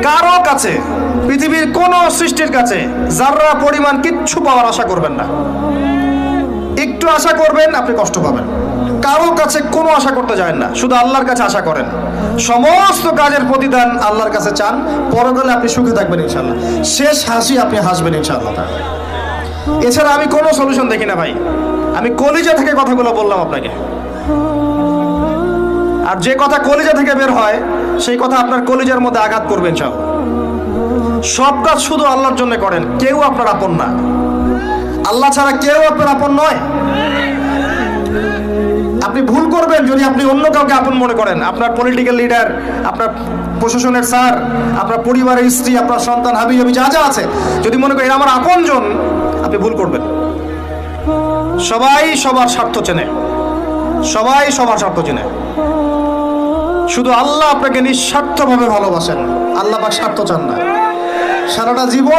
কারো কাছে, পৃথিবীর কোন সৃষ্টির কাছে যাররা পরিমাণ কিচ্ছু পাওয়ার আশা করবেন না। একটু আশা করবেন, আপনি কষ্ট পাবেন। কারো কাছে কোনো আশা করতে যায় না, শুধু আল্লাহর কাছে আশা করেন। সমস্ত কাজের প্রতিদান আল্লাহর কাছে চান, পরকালে আপনি সুখে থাকবেন ইনশাআল্লাহ। শেষ হাসি আপনি হাসবেন ইনশাআল্লাহ। এছাড়া আমি কোনো সলিউশন দেখি না ভাই। আমি কলিজা থেকে কথাগুলো বললাম আপনাকে, আর যে কথা কলিজা থেকে বের হয় সেই কথা আপনার কলিজার মধ্যে আঘাত করবে ইনশাআল্লাহ। সব কাজ শুধু আল্লাহর জন্য করেন, কেউ আপনার আপন না। আল্লাহ ছাড়া কেউ আপনার আপন নয়। আপনি ভুল করবেন যদি আপনি অন্য কাউকে আপন মনে করেন। আপনার পলিটিক্যাল লিডার, আপনার প্রশাসনের স্যার, আপনার পরিবারের স্ত্রী, আপনার সন্তান, হাবি হাবি যা যা আছে, যদি মনে করেন আমার আপনজন, আপনি ভুল করবেন। সবাই সবার স্বার্থ চেনে, সবাই সবার স্বার্থ চেনে। শুধু আল্লাহ আপনাকে নিঃস্বার্থভাবে ভালোবাসেন, আল্লাহ পাক স্বার্থ চান না। সারাটা জীবন